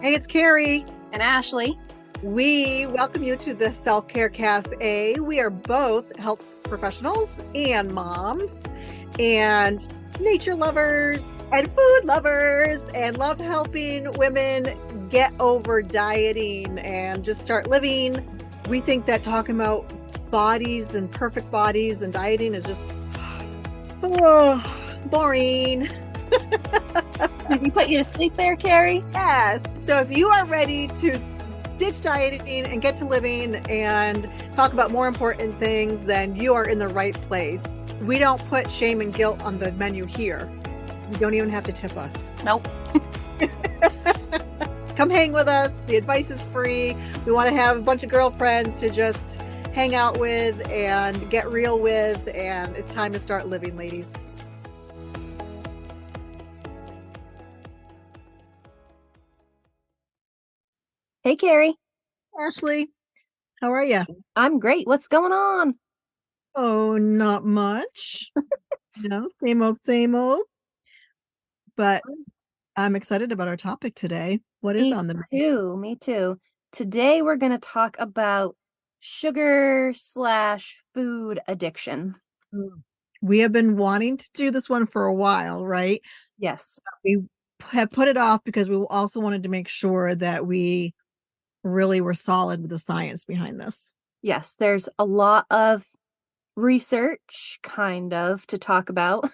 Hey, it's Carrie. And Ashley. We welcome you to the Self-Care Cafe. We are both health professionals and moms and nature lovers and food lovers and love helping women get over dieting and just start living. We think that talking about bodies and perfect bodies and dieting is just boring. Did we put you to sleep there, Carrie? Yes. So if you are ready to ditch dieting and get to living and talk about more important things, then you are in the right place. We don't put shame and guilt on the menu here. You don't even have to tip us. Nope. Come hang with us. The advice is free. We want to have a bunch of girlfriends to just hang out with and get real with, and it's time to start living, ladies. Hey, Carrie. Ashley, how are you? I'm great. What's going on? Oh, not much. Same old, same old. But I'm excited about our topic today. What is on the menu? Me too. Today we're going to talk about sugar/food addiction. We have been wanting to do this one for a while, right? Yes. We have put it off because we also wanted to make sure that we really were solid with the science behind this. Yes, there's a lot of research kind of to talk about.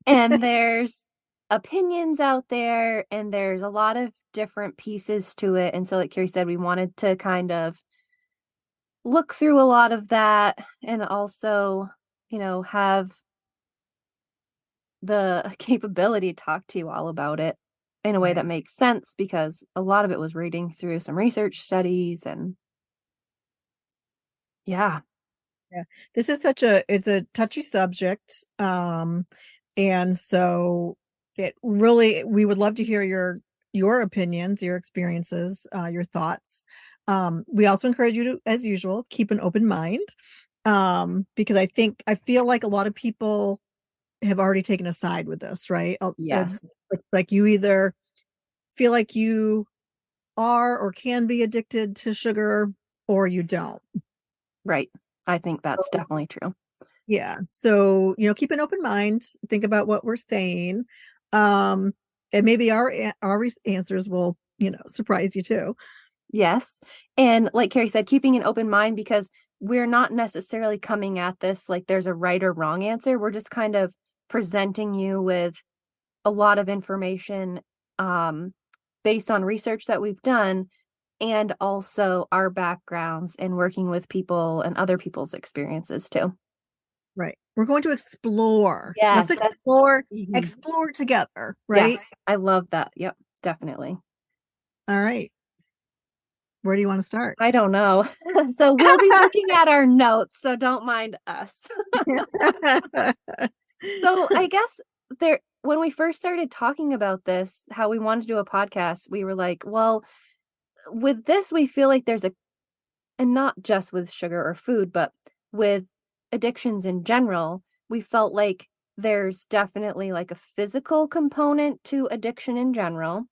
And there's opinions out there, and there's a lot of different pieces to it. And so, like Carrie said, we wanted to kind of look through a lot of that and also, have the capability to talk to you all about it in a way that makes sense, because a lot of it was reading through some research studies and yeah. This is it's a touchy subject. And so we would love to hear your opinions, your experiences, your thoughts. We also encourage you to, as usual, keep an open mind. Because I feel like a lot of people have already taken a side with this, right? Yes. Like you either feel like you are or can be addicted to sugar or you don't. Right. I think that's So, definitely true. yeah. So, keep an open mind, think about what we're saying. And maybe our answers will, surprise you too. Yes. And like Carrie said, keeping an open mind, because we're not necessarily coming at this like there's a right or wrong answer. We're just kind of presenting you with a lot of information based on research that we've done, and also our backgrounds and working with people and other people's experiences too. Right. We're going to explore. Yes, Let's explore together, right? yes, I love that. Yep, definitely. All right. Where do you want to start? I don't know. So we'll be looking at our notes, so don't mind us. So I guess when we first started talking about this, how we wanted to do a podcast, we were like, well, with this, we feel like and not just with sugar or food, but with addictions in general, we felt like there's definitely like a physical component to addiction in general,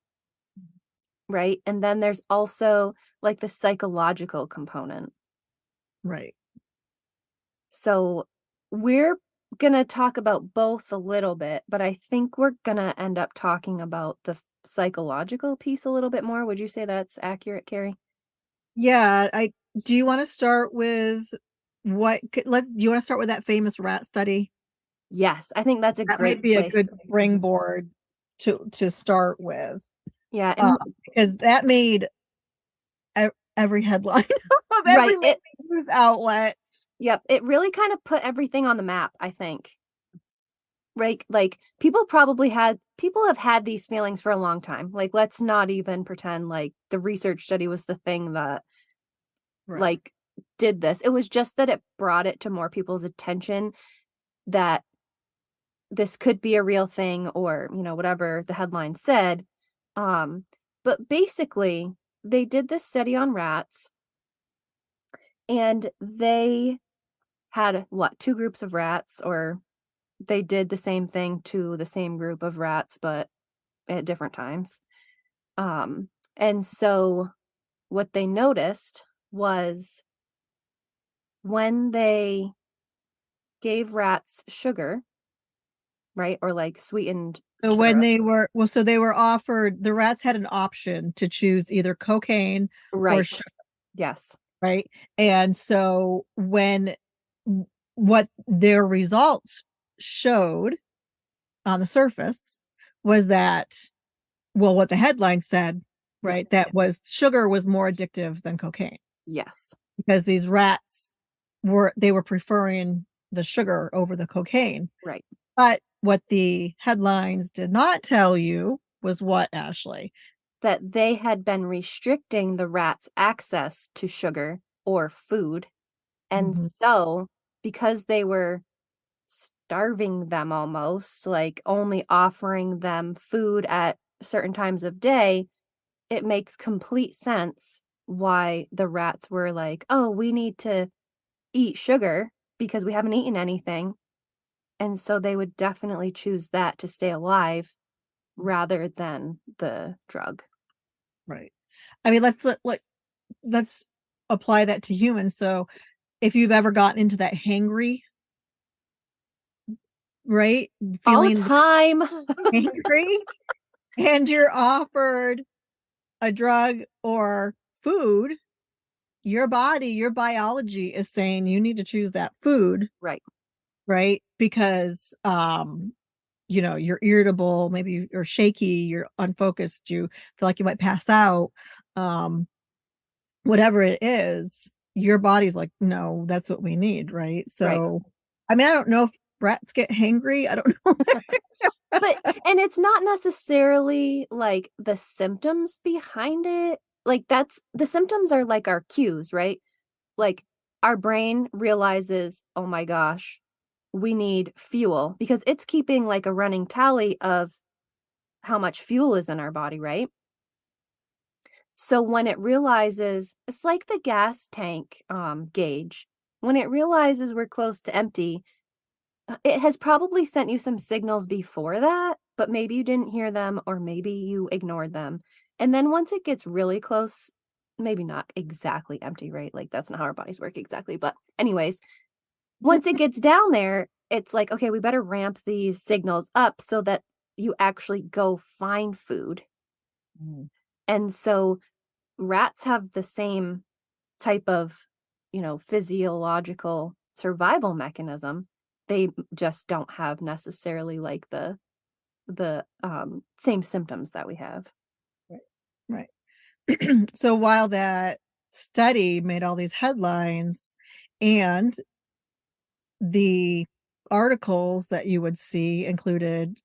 right? And then there's also like the psychological component. Right. So we're going to talk about both a little bit, but I think we're going to end up talking about the psychological piece a little bit more. Would you say that's accurate, Carrie? Yeah. Do you want to start with do you want to start with that famous rat study? Yes, I think that's a That might great be a place good to begin. springboard to start with. Yeah, and Because that made every headline of right, every major news outlet. yep, it really kind of put everything on the map, I think. Right? Like people have had these feelings for a long time. Like let's not even pretend like the research study was the thing that Right. like did this. It was just that it brought it to more people's attention that this could be a real thing, or, whatever the headline said. But basically they did this study on rats, and they had two groups of rats, or they did the same thing to the same group of rats, but at different times. And so what they noticed was when they gave rats sugar, right? Or like sweetened So when syrup. they were offered, the rats had an option to choose either cocaine or Right. sugar, Yes. right? And so what their results showed on the surface was that, well, what the headline said, Yeah. right, that was sugar was more addictive than cocaine Yes. because these rats were preferring the sugar over the cocaine. Right. But what the headlines did not tell you was what, Ashley? That they had been restricting the rats' access to sugar or food. And Mhm. so, because they were starving them almost, like only offering them food at certain times of day, it makes complete sense why the rats were like, "Oh, we need to eat sugar because we haven't eaten anything." And so they would definitely choose that to stay alive rather than the drug. Right. I mean, let's apply that to humans. So if you've ever gotten into that hangry, right? All the Feeling time. angry and you're offered a drug or food, your body, your biology is saying you need to choose that food, Right. right? Because you're irritable, maybe you're shaky, you're unfocused, you feel like you might pass out. Um, Whatever it is, your body's like, no, that's what we need, right? Right. So, I mean, I don't know if rats get hangry. I don't know. But and it's not necessarily like the symptoms behind it. Like that's the symptoms are like our cues, right? Like our brain realizes, "Oh my gosh, we need fuel," because it's keeping like a running tally of how much fuel is in our body, right? So when it realizes it's like the gas tank gauge. When it realizes we're close to empty, it has probably sent you some signals before that, but maybe you didn't hear them or maybe you ignored them. And then once it gets really close, maybe not exactly empty, right? Like that's not how our bodies work exactly. But, anyways, once it gets down there, it's like, okay, we better ramp these signals up so that you actually go find food. Mm. And so rats have the same type of, physiological survival mechanism. They just don't have necessarily like the same symptoms that we have. Right. Right. So while that study made all these headlines and the articles that you would see included,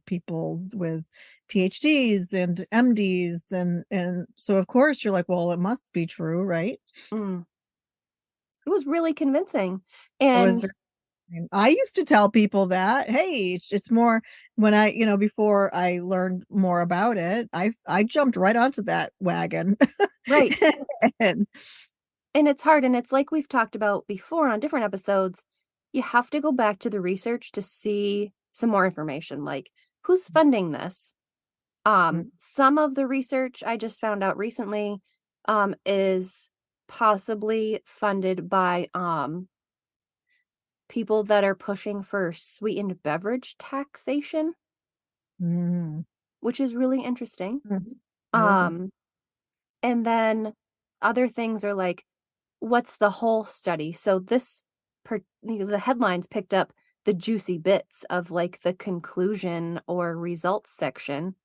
people with PhDs and MDs and so of course you're like, well, it must be true, right? Mm. It was really convincing. It was And very, I used to tell people that, hey, it's more when before I learned more about it, I jumped right onto that wagon. right. And And it's hard. And it's like we've talked about before on different episodes. You have to go back to the research to see some more information, like who's funding this. Some of the research I just found out recently is possibly funded by people that are pushing for sweetened beverage taxation, mm, which is really interesting. mhm. That is Um, and then other things are like, what's the whole study? So the headlines picked up the juicy bits of like the conclusion or results section,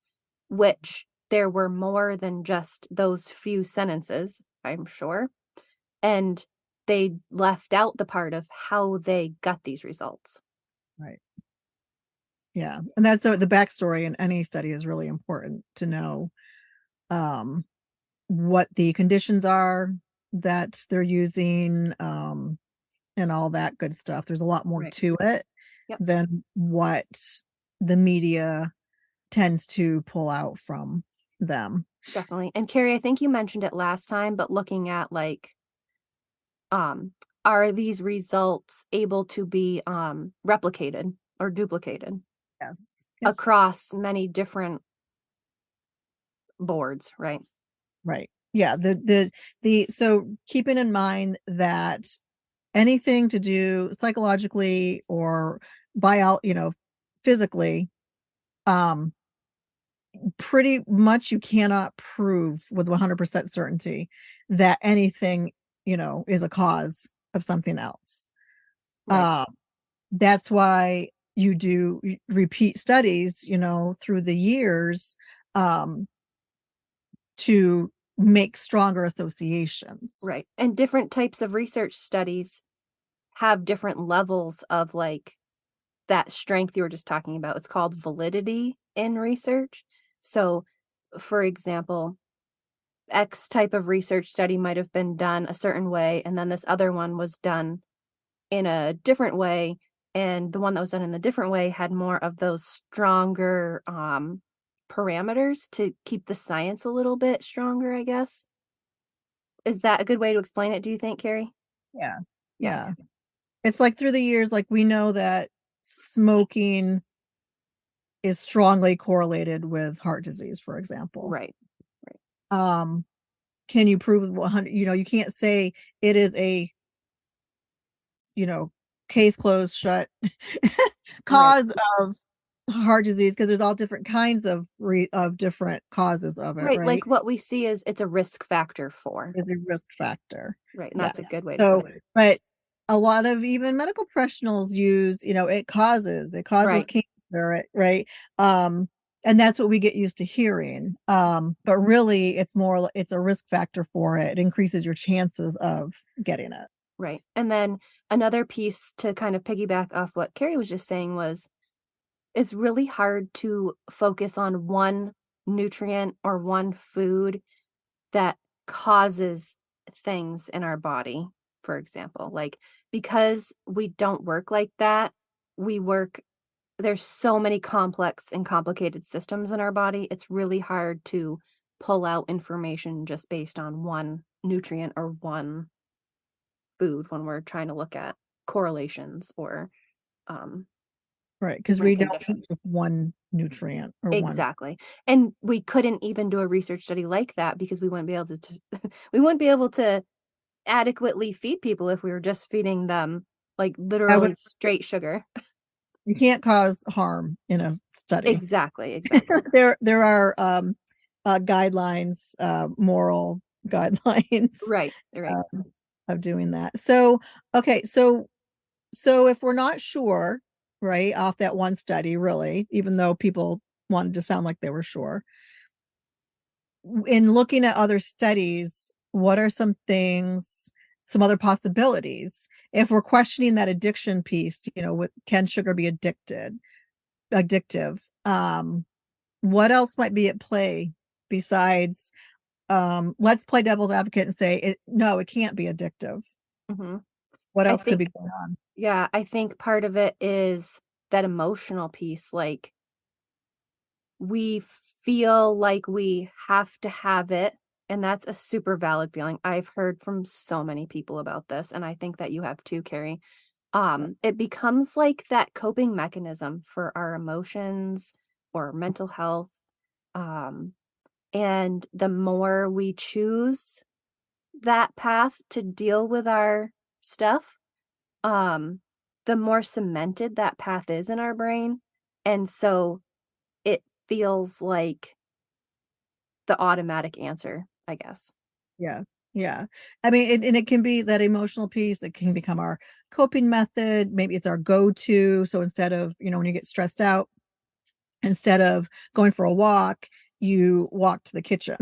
which there were more than just those few sentences, I'm sure. And they left out the part of how they got these results. right. Yeah. And that's the backstory in any study is really important to know um what the conditions are that they're using, and all that good stuff. There's a lot more Right. to it Yep. than what the media tends to pull out from them. Definitely. And Carrie, I think you mentioned it last time, but looking at like, um, are these results able to be replicated or duplicated Yes. Yep. across many different boards, right? right. Yeah, so keeping in mind that anything to do psychologically or physically, um pretty much you cannot prove with 100% certainty that anything, is a cause of something else. Right. Uh, that's why you do repeat studies, through the years, um, to make stronger associations. Right. And different types of research studies have different levels of like that strength you were just talking about. It's called validity in research. So, for example, X type of research study might have been done a certain way, and then this other one was done in a different way. And the one that was done in the different way had more of those stronger parameters to keep the science a little bit stronger, I guess. Is that a good way to explain it, do you think, Carrie? Yeah. Yeah. Yeah. It's like through the years, like we know that smoking is strongly correlated with heart disease, for example. Right. Right. Um, can you prove 100, you can't say it is a, you know, case closed shut Right. cause of heart disease, because there's all different kinds of different causes of it, Right. right? Like what we see is it's a risk factor for. There's a risk factor. Right. And that's a Yes. good way to put So, it. but a lot of even medical professionals use, it causes Right. cancer, right? Um, and that's what we get used to hearing. But really it's a risk factor for it. It increases your chances of getting it. Right. And then another piece to kind of piggyback off what Carrie was just saying was it's really hard to focus on one nutrient or one food that causes things in our body, for example. Like, because we don't work like that, we work, there's so many complex and complicated systems in our body. It's really hard to pull out information just based on one nutrient or one food when we're trying to look at correlations or um, Right. Because different we don't eat conditions. just one nutrient or one. Exactly. And we couldn't even do a research study like that because we wouldn't be able to we wouldn't be able to adequately feed people if we were just feeding them like I would literally straight sugar. You can't cause harm in a study. Exactly, exactly. There are guidelines, moral guidelines, Right, right. of doing that. So, okay, so if we're not sure, right, off that one study, really, even though people wanted to sound like they were sure, in looking at other studies, what are some other possibilities? If we're questioning that addiction piece, can sugar be addictive? What else might be at play besides, let's play devil's advocate and say no, it can't be addictive. Mhm. What I else could think be going on? yeah, I think part of it is that emotional piece, like, we feel like we have to have it, and that's a super valid feeling. I've heard from so many people about this, and I think that you have too, Carrie. It becomes like that coping mechanism for our emotions or mental health. Um, and the more we choose that path to deal with our stuff, um, the more cemented that path is in our brain. And so it feels like the automatic answer, I guess. Yeah, yeah. I mean, and it can be that emotional piece. It can become our coping method. Maybe it's our go-to. So instead of, when you get stressed out, instead of going for a walk, you walk to the kitchen,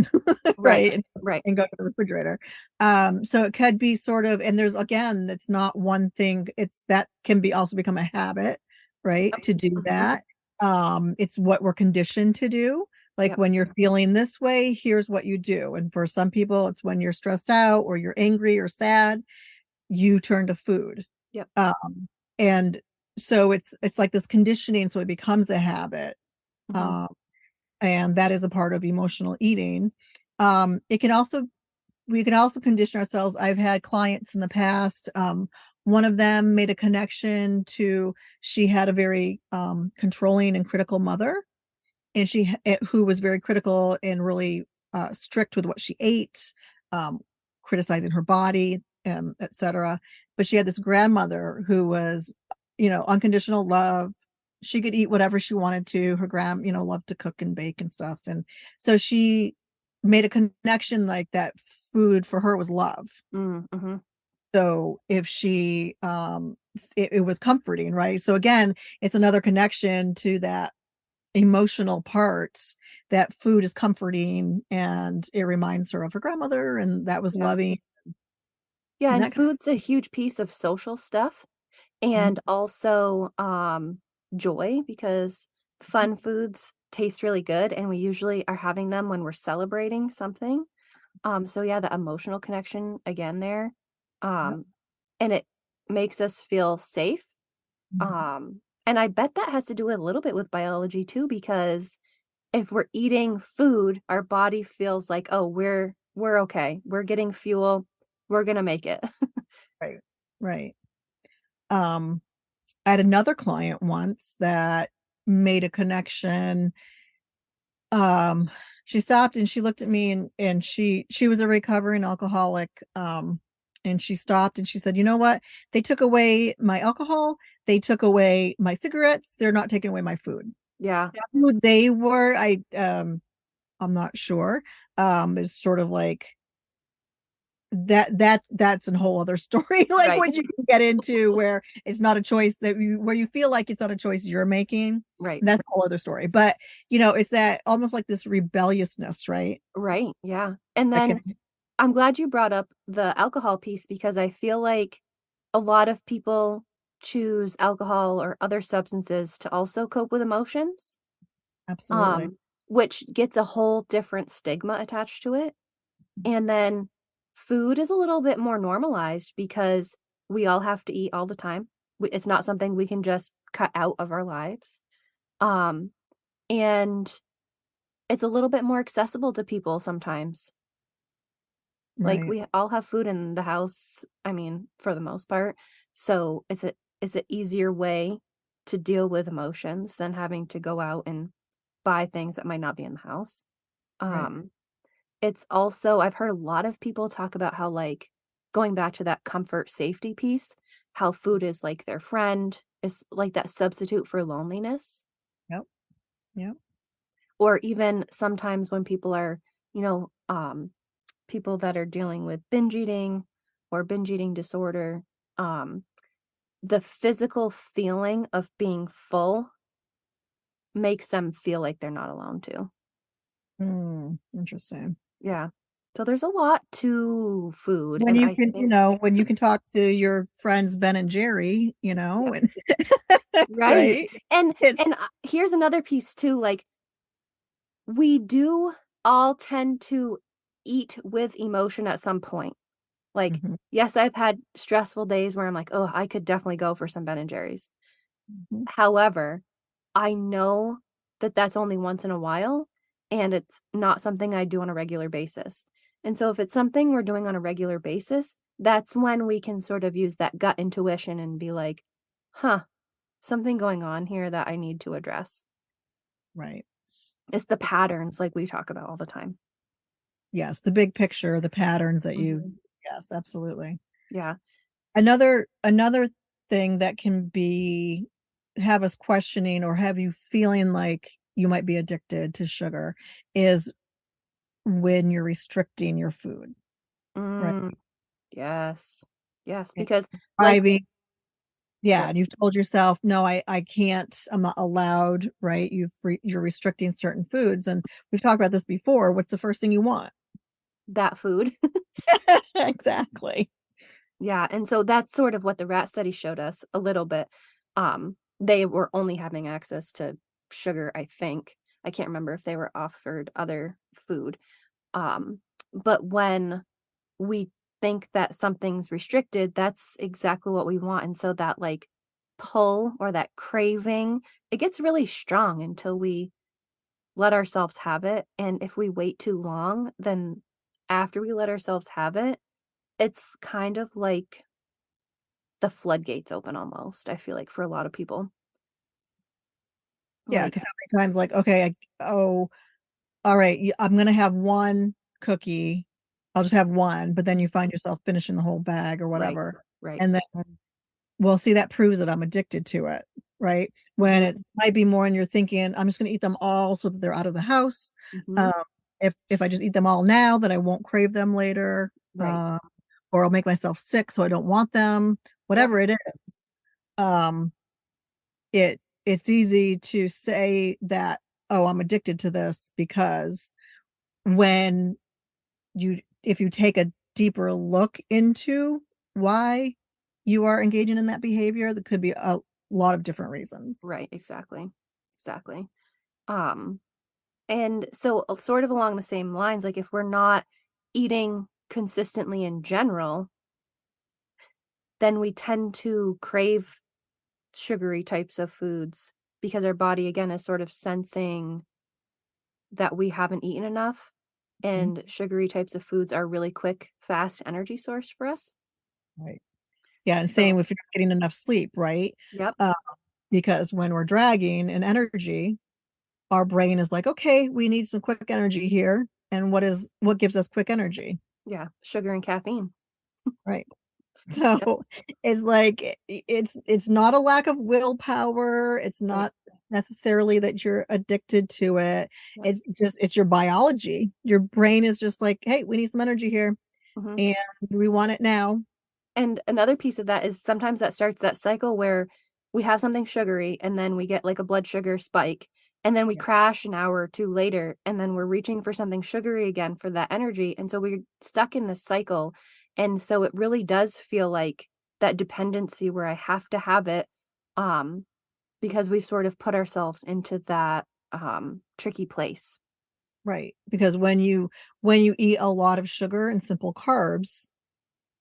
Right, right? right. And go to the refrigerator. So it could be sort of, and there's again, it's not one thing, it's that can be also become a habit, right? To do Mhm. that. It's what we're conditioned to do. Like Yep, when you're feeling this way, here's what you do. And for some people, it's when you're stressed out or you're angry or sad, you turn to food. yep. Um, and so it's like this conditioning, so it becomes a habit. Mhm, Um, and that is a part of emotional eating. It can also We can also condition ourselves. I've had clients in the past. One of them made a connection to, she had a very controlling and critical mother, and who was very critical and really strict with what she ate, um, criticizing her body, etc. But she had this grandmother who was, unconditional love. She could eat whatever she wanted to. Her loved to cook and bake and stuff. And so she made a connection like that food for her was love. Mm-hmm. So if she, it was comforting, right? So again, it's another connection to that emotional parts that food is comforting and it reminds her of her grandmother and that was Yeah. loving Yeah, and and that kind food's a huge piece of social stuff of and also joy because fun foods taste really good and we usually are having them when we're celebrating something. So yeah, the emotional connection again there. yep. Um, and it makes us feel safe. Mhm. And I bet that has to do a little bit with biology too, because if we're eating food, our body feels like, oh, we're okay. We're getting fuel. We're gonna make it. Right. Right. um I had another client once that made a connection. um she stopped and she looked at me and she was a recovering alcoholic. And she stopped and she said, you know what, they took away my alcohol, they took away my cigarettes, they're not taking away my food. Yeah, Who they were, I'm not sure. It's sort of like that's a whole other story. Like right, when you can get into where it's not a choice where you feel like it's not a choice you're making, right, that's a whole other story. But it's that almost like this rebelliousness, right? right. Yeah. And That then can I'm glad you brought up the alcohol piece because I feel like a lot of people choose alcohol or other substances to also cope with emotions, absolutely. um, which gets a whole different stigma attached to it. And then food is a little bit more normalized because we all have to eat all the time. It's not something we can just cut out of our lives. Um, and it's a little bit more accessible to people sometimes. Like, Right. we all have food in the house, I mean, for the most part, so it's a easier way to deal with emotions than having to go out and buy things that might not be in the house. Right. Um, it's also I've heard a lot of people talk about how, like, going back to that comfort safety piece, how food is like their friend, is like that substitute for loneliness, Yep. Yep. or even sometimes when people are, you know, people that are dealing with binge eating or binge eating disorder, um, the physical feeling of being full makes them feel like they're not alone too. Interesting. Yeah. So there's a lot to food, When and you I can, think when you can talk to your friends Ben and Jerry, yeah, and right. right? And It's here's another piece too, like, we do all tend to eat with emotion at some point. Like, Mhm, yes, I've had stressful days where I'm like, "Oh, I could definitely go for some Ben& and Jerry's." mhm. However, I know that that's only once in a while, and it's not something I do on a regular basis. And so if it's something we're doing on a regular basis, that's when we can sort of use that gut intuition and be like, "Huh, something going on here that I need to address." Right. It's the patterns like we talk about all the time. Yes, the big picture, the patterns that you Mhm. yes, absolutely. Yeah. Another thing that can be have us questioning or have you feeling like you might be addicted to sugar is when you're restricting your food, right? Mm, yes. Yes, And because like driving, go yeah, and you've told yourself, no, I can't, I'm not allowed, right? You're restricting certain foods, and we've talked about this before. What's the first thing you want? that food. Exactly. Yeah, and so that's sort of what the rat study showed us a little bit. They were only having access to sugar, I think. I can't remember if they were offered other food. But when we think that something's restricted, that's exactly what we want. And so that like pull or that craving, it gets really strong until we let ourselves have it. And if we wait too long, then after we let ourselves have it, it's kind of like the floodgates open almost, I feel like for a lot of people. Yeah, Like because how many times like, okay, all right, I'm going to have one cookie. I'll just have one, but then you find yourself finishing the whole bag or Right. whatever. Right. And then, well, see, that proves that I'm addicted to it, right? When Mhm. it's might be more and you're thinking, I'm just going to eat them all so that they're out of the house. Mhm. Um, if I just eat them all now, then I won't crave them later. Right. Or I'll make myself sick, so I don't want them. Yep. Whatever it is, um, it's easy to say that, oh, I'm addicted to this because when if you take a deeper look into why you are engaging in that behavior, there could be a lot of different reasons. Right. Exactly. Exactly. Um, and so sort of along the same lines, like if we're not eating consistently in general, then we tend to crave sugary types of foods because our body again is sort of sensing that we haven't eaten enough, Mhm. and sugary types of foods are really quick, fast energy source for us. Right. Yeah, and So, same if you're not getting enough sleep, right? yep, Uh, because when we're dragging in energy, our brain is like, okay, we need some quick energy here. And what gives us quick energy? yeah, sugar and caffeine. Right. Yep, So it's like it's not a lack of willpower. It's right, not necessarily that you're addicted to it. yep. It's your biology. Your brain is just like, hey, we need some energy here Mhm. and we want it now. And another piece of that is sometimes that starts that cycle where we have something sugary and then we get like a blood sugar spike and then we Yeah. crash an hour or two later and then we're reaching for something sugary again for that energy. And so we're stuck in this cycle. And so it really does feel like that dependency where I have to have it um because we've sort of put ourselves into that tricky place. Right. Because when you eat a lot of sugar and simple carbs,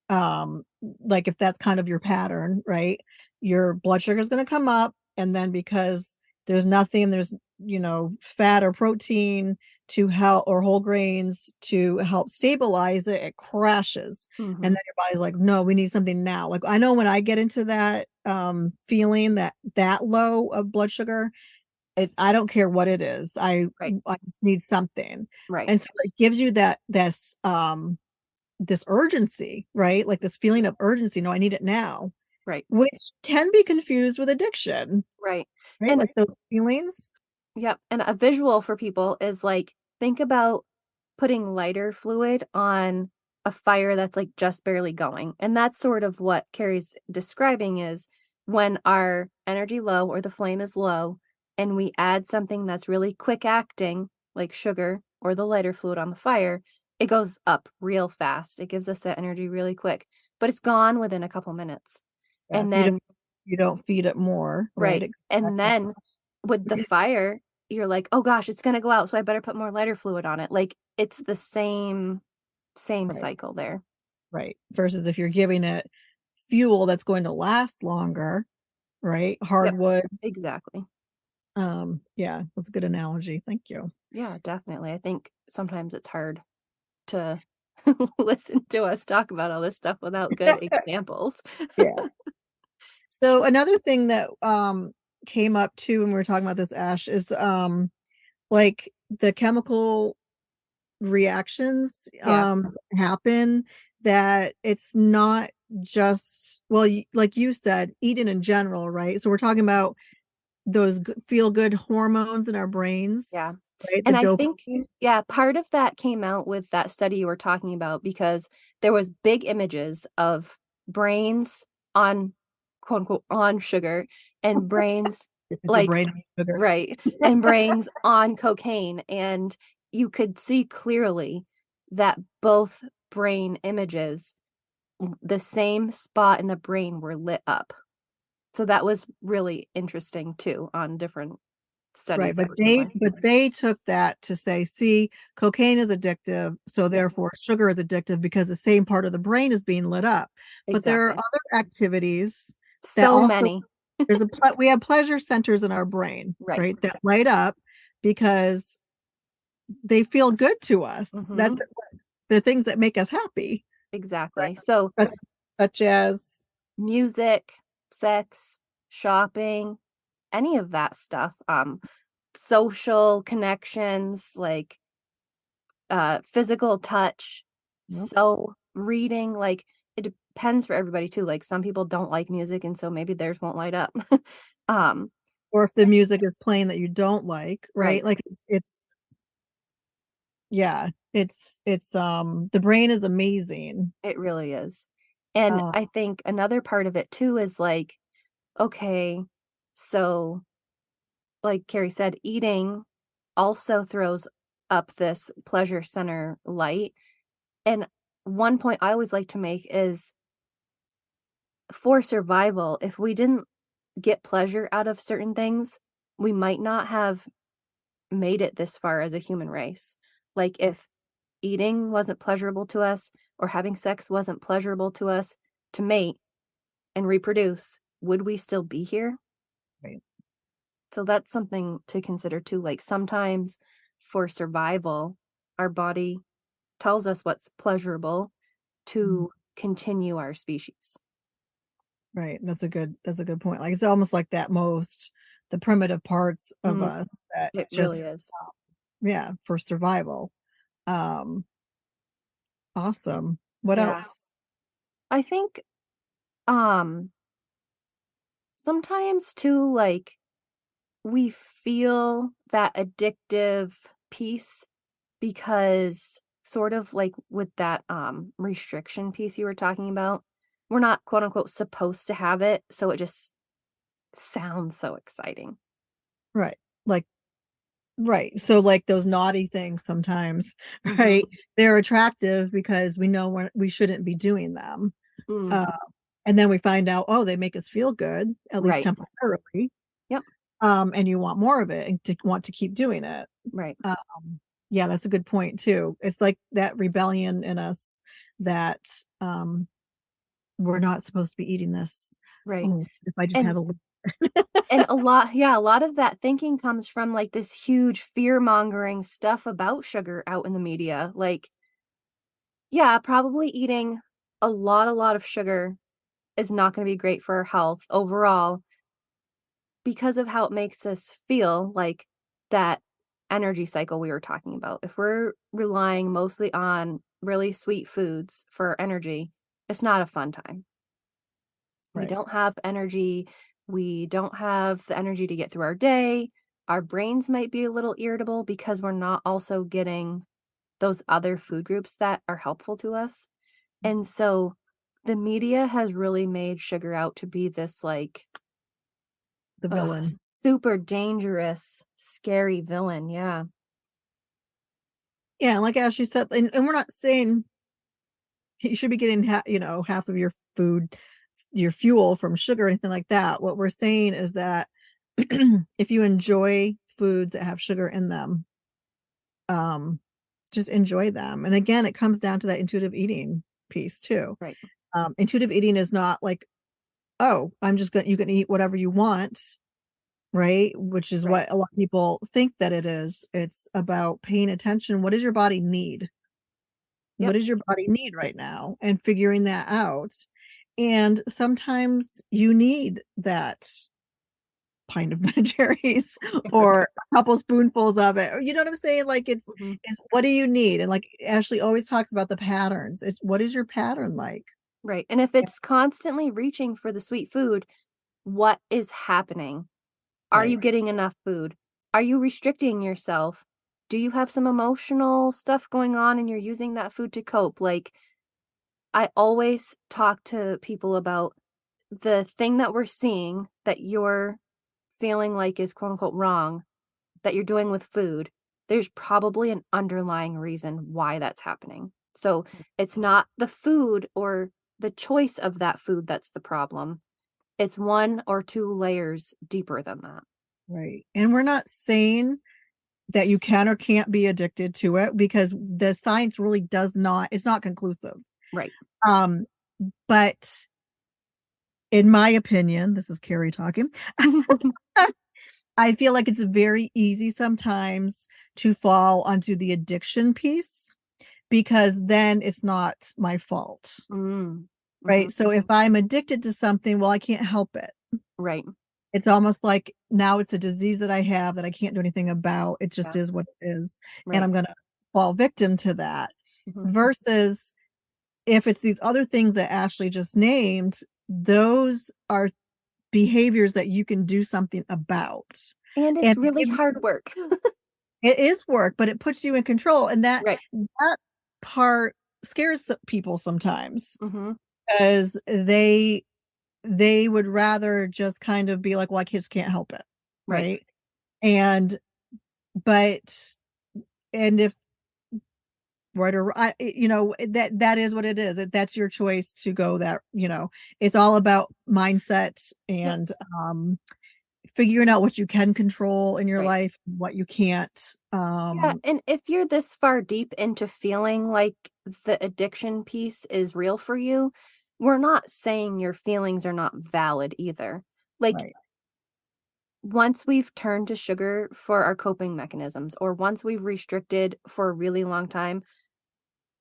like if that's kind of your pattern, right, your blood sugar is going to come up, and then because there's fat or protein to help, or whole grains to help stabilize it, it crashes. And Mhm. then your body's like, no, we need something now. Like I know when I get into that feeling that low of blood sugar, I don't care what it is, Right. I just need something. Right. And so it gives you this urgency, right? Like this feeling of urgency. No, I need it now, Right. which can be confused with addiction, Right. right? And Like those feelings. yep, and a visual for people is, like, think about putting lighter fluid on a fire that's, like, just barely going, and that's sort of what Carrie's describing is when our energy low or the flame is low, and we add something that's really quick acting, like sugar or the lighter fluid on the fire, it goes up real fast. It gives us that energy really quick, but it's gone within a couple minutes, Yeah, and then you don't feed it more, right? right, It goes and back then with the down. fire, you're like, "Oh gosh, it's gonna go out, so I better put more lighter fluid on it." Like, it's the same Right, cycle there. right. Versus if you're giving it fuel that's going to last longer, right? Yep. Hardwood. Exactly. Yeah, that's a good analogy. Thank you. Yeah, definitely. I think sometimes it's hard to listen to us talk about all this stuff without good examples. Yeah. So another thing that came up too when we were talking about this, Ash, is like the chemical reactions Yeah, happen, that it's not just, well, like you said, eating in general, right? So we're talking about those feel good hormones in our yeah. brains, right? The And I think dopamine. yeah, part of that came out with that study you were talking about because there was big images of brains on quote unquote on sugar and brains If your like brain needs sugar. right, and brains on cocaine, and you could see clearly that both brain images, the same spot in the brain were lit up. So that was really interesting too on different studies Right, that were similar. but they took that to say, see, cocaine is addictive, so Yep, therefore sugar is addictive because the same part of the brain is being lit up. But there are exactly. other activities that So also, many. we have pleasure centers in our brain, Right. right, that light up because they feel good to us. Mhm. The things that make us happy, right? Exactly. So, Such, such as, music, sex, shopping, any of that stuff, social connections, like physical touch, Yep. so reading, like, it depends for everybody too, like, some people don't like music, and so maybe theirs won't light up. Um, Or if the music is playing that you don't like, right? right, Like it's yeah, the brain is amazing. it really is. And Uh, I think another part of it too is, like, okay, so, like Carrie said, eating also throws up this pleasure center light, and one point I always like to make is for survival, if we didn't get pleasure out of certain things, we might not have made it this far as a human race. Like, if eating wasn't pleasurable to us or having sex wasn't pleasurable to us to mate and reproduce, would we still be here? right. So that's something to consider too. Like, sometimes for survival, our body tells us what's pleasurable Mhm. to continue our species. Right. That's a good point. Like it's almost like the primitive parts of Mm, us that it just really is. yeah, for survival. Um, awesome. What Yeah. else? I think um sometimes too, like, we feel that addictive piece because sort of like with that restriction piece you were talking about, we're not quote unquote supposed to have it, so it just sounds so exciting. Right. Like right. So like those naughty things sometimes, Mhm. right? They're attractive because we know we shouldn't be doing them. Mm, Uh, and then we find out, oh, they make us feel good, at least right. temporarily. Yep. And you want more of it and to want to keep doing it. Right. Yeah, that's a good point too. It's like that rebellion in us that um we're not supposed to be eating this. Right. Oh, if I just And had a little and a lot, yeah, a lot of that thinking comes from like this huge fear-mongering stuff about sugar out in the media. Like, yeah, probably eating a lot of sugar is not going to be great for our health overall because of how it makes us feel, like that energy cycle we were talking about. If we're relying mostly on really sweet foods for our energy, it's not a fun time. We right, don't have energy. We don't have the energy to get through our day. Our brains might be a little irritable because we're not also getting those other food groups that are helpful to us. And so the media has really made sugar out to be this like the villain. super dangerous, scary villain. Yeah. Yeah, and like Ashley said, and we're not saying you should be getting half of your food, your fuel from sugar or anything like that. What we're saying is that if you enjoy foods that have sugar in them, um, just enjoy them. And again, it comes down to that intuitive eating piece too. Right. Intuitive eating is not like, oh, you can eat whatever you want, right? Which is Right. what a lot of people think that it is. It's about paying attention. What does your body need? What Yep. does your body need right now? And figuring that out. And sometimes you need that pint of Ben Jerry's or a couple spoonfuls of it. Or you know what I'm saying? Like Mhm. it's what do you need? And like Ashley always talks about the patterns. It's what is your pattern like? Right. And if it's constantly reaching for the sweet food, what is happening? Are Right. you getting enough food? Are you restricting yourself? Do you have some emotional stuff going on and you're using that food to cope? Like, I always talk to people about the thing that we're seeing that you're feeling like is quote unquote wrong that you're doing with food. There's probably an underlying reason why that's happening. So it's not the food or the choice of that food that's the problem. It's one or two layers deeper than that. Right. And we're not saying that you can or can't be addicted to it because the science really does not, it's not conclusive. Right. Um, but in my opinion, this is Carrie talking. I feel like it's very easy sometimes to fall onto the addiction piece because then it's not my fault. Mm. Right. Mhm. So if I'm addicted to something, well, I can't help it. Right. It's almost like now it's a disease that I have that I can't do anything about. It just Yeah. is what it is. And Right. I'm going to fall victim to that. Mhm. Versus if it's these other things that Ashley just named, those are behaviors that you can do something about. And it's And they really give you, hard work. it is work, but it puts you in control. And Right. that part scares people sometimes Mhm. because they would rather just kind of be like, well, I just can't help it. Right. Right. And but and if right or that is what it is. That's your choice to go that, it's all about mindset Yep. and figuring out what you can control in your Right. life, what you can't. Yeah, and if you're this far deep into feeling like the addiction piece is real for you, we're not saying your feelings are not valid either. Like, Right. once we've turned to sugar for our coping mechanisms, or once we've restricted for a really long time,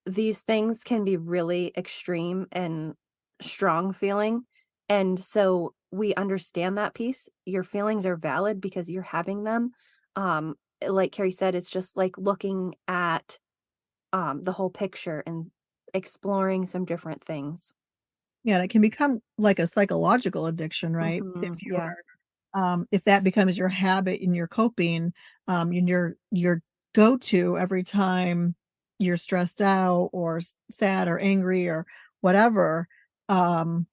these things can be really extreme and strong feeling. And so we understand that piece. Your feelings are valid because you're having them. Like Carrie said, it's just like looking at the whole picture and exploring some different things. Yeah, and it can become like a psychological addiction, right? If you Yeah. if that becomes your habit and your coping, and your go-to every time you're stressed out or sad or angry or whatever, um,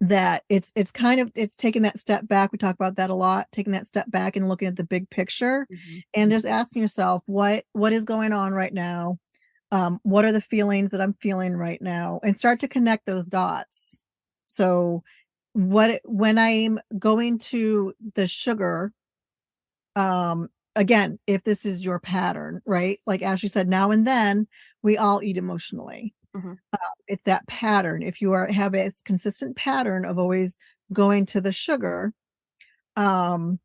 that it's kind of it's taking that step back. We talk about that a lot, taking that step back and looking at the big picture Mhm. and just asking yourself what is going on right now? What are the feelings that I'm feeling right now? And start to connect those dots. So when I'm going to the sugar, again, if this is your pattern, right? Like Ashley said, now and then we all eat emotionally. Mhm. It's that pattern. If you have a consistent pattern of always going to the sugar, um,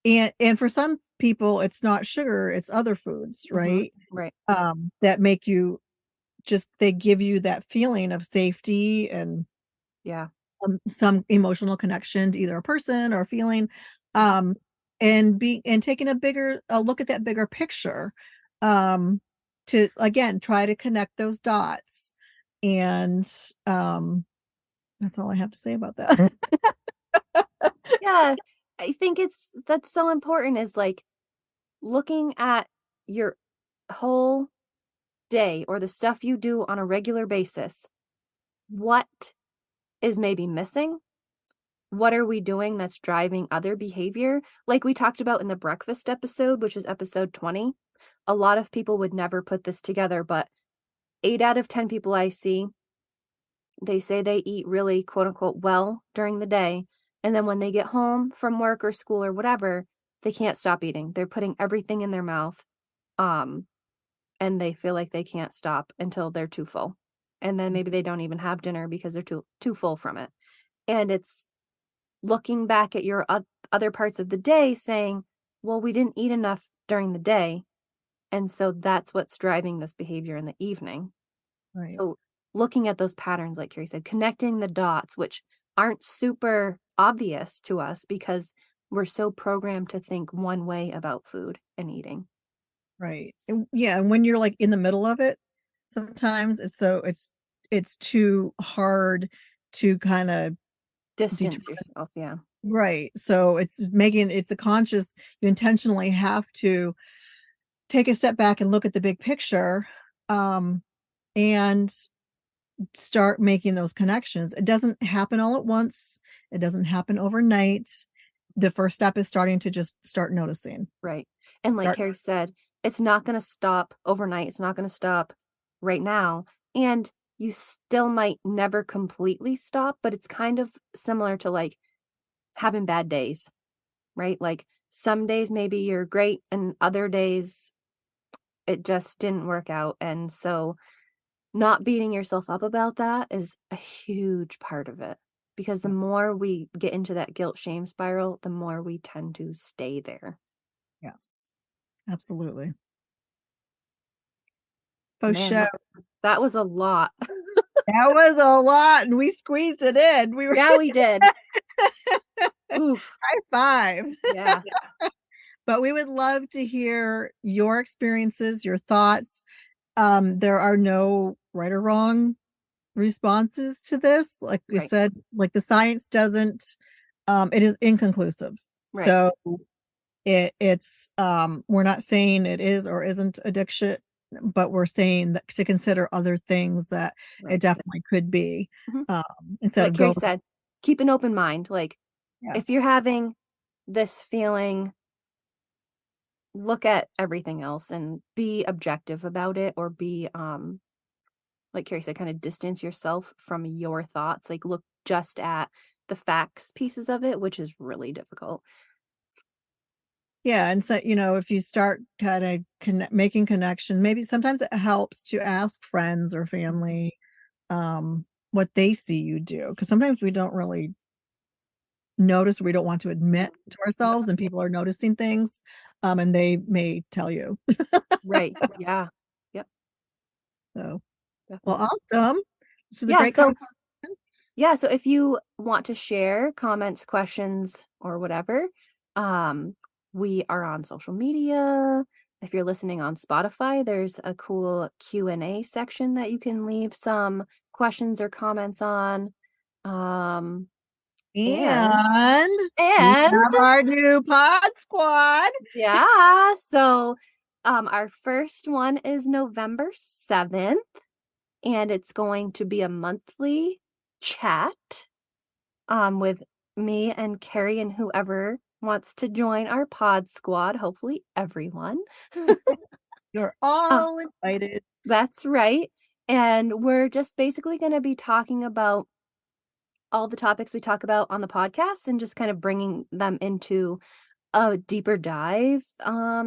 and for some people it's not sugar, it's other foods, Mhm. right? Right. That make you just they give you that feeling of safety and Yeah. some emotional connection to either a person or a feeling, Mhm. um, and taking a look at that bigger picture, um, to again try to connect those dots, and that's all I have to say about that. Yeah. I think that's so important, is like looking at your whole day or the stuff you do on a regular basis. What is maybe missing? What are we doing that's driving other behavior? Like we talked about in the breakfast episode, which is episode 20. A lot of people would never put this together, but 8 out of 10 people I see, they say they eat really quote unquote well during the day. And then when they get home from work or school or whatever, they can't stop eating. They're putting everything in their mouth. Um, and they feel like they can't stop until they're too full. And then maybe they don't even have dinner because they're too full from it. And it's looking back at your other parts of the day saying, well, we didn't eat enough during the day. And so that's what's driving this behavior in the evening. Right, So looking at those patterns, like Carrie said, connecting the dots, which aren't super obvious to us because we're so programmed to think one way about food and eating. right, and yeah, and when you're like in the middle of it, sometimes it's too hard to kind of Distance determine. yourself. Yeah. Right. So it's a conscious, you intentionally have to take a step back and look at the big picture, um, and start making those connections. It doesn't happen all at once. It doesn't happen overnight. The first step is starting to just start noticing. Right. And like Start Carrie said, it's not going to stop overnight. It's not going to stop right now. And you still might never completely stop, but it's kind of similar to like having bad days, right? Like some days maybe you're great and other days it just didn't work out. And so not beating yourself up about that is a huge part of it, because the more we get into that guilt shame spiral, the more we tend to stay there. yes, absolutely. Post Man, show. that was a lot. That was a lot, and we squeezed it in. We were Yeah, we did. Oof. high five. Yeah. but we would love to hear your experiences, your thoughts. There are no right or wrong responses to this. Like we Right. said, like the science doesn't, it is inconclusive. Right. So it's we're not saying it is or isn't addiction, but we're saying that to consider other things that it Right. definitely could be, Mhm. instead Like of Carrie going. said, keep an open mind. Like Yeah. if you're having this feeling, look at everything else and be objective about it, or be like Carrie said, kind of distance yourself from your thoughts. Like look just at the facts pieces of it, which is really difficult. Yeah, and so, if you start kind of making connection, maybe sometimes it helps to ask friends or Mhm. family what they see you do, because sometimes we don't really notice, we don't want to admit to ourselves, and people are noticing things, and they may tell you. Right. Yeah. Yep. So, well, Definitely. awesome. This was a Yeah. great So conversation. yeah, so if you want to share comments, questions, or whatever, um, we are on social media. If you're listening on Spotify, there's a cool Q&A section that you can leave some questions or comments on. Um, and And we and have our new pod squad. yeah, so our first one is November 7th, and it's going to be a monthly chat with me and Carrie and whoever wants to join our pod squad, hopefully everyone. You're Uh, all invited. that's right. And we're just basically going to be talking about all the topics we talk about on the podcast and just kind of bringing them into a deeper dive Yeah.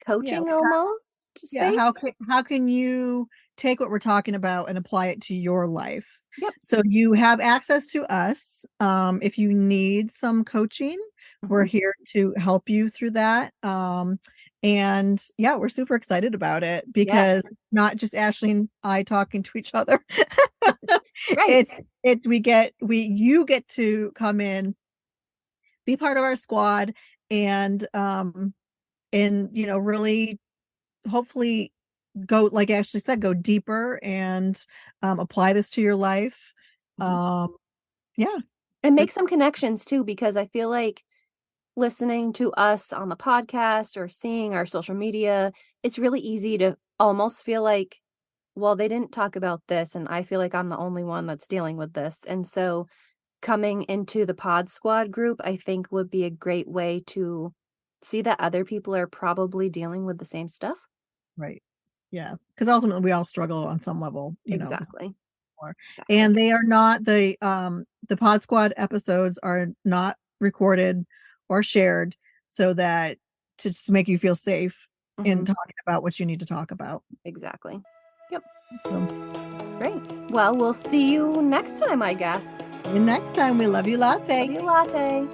coaching almost Yeah, how space. can you take what we're talking about and apply it to your life? Yep. So you have access to us. If you need some coaching, we're Hmm. here to help you through that. And yeah, we're super excited about it because Yes. not just Ashley and I talking to each other. Right. You get to come in, be part of our squad, and really hopefully go, like Ashley said, go deeper and apply this to your life. Mhm. Um, yeah, And make it's some connections too, because I feel like listening to us on the podcast or seeing our social media, it's really easy to almost feel like, well, they didn't talk about this, and I feel like I'm the only one that's dealing with this. And so coming into the Pod Squad group, I think would be a great way to see that other people are probably dealing with the same stuff. right. Yeah, because ultimately we all struggle on some level, this Exactly. more. Exactly. And they are not the Pod Squad episodes are not recorded or shared, so that to just make you feel safe in Hmm. talking about what you need to talk about. Exactly. Yep. So, Great. Well, we'll see you next time, I guess. see you next time. We love you, Love latte. you, latte.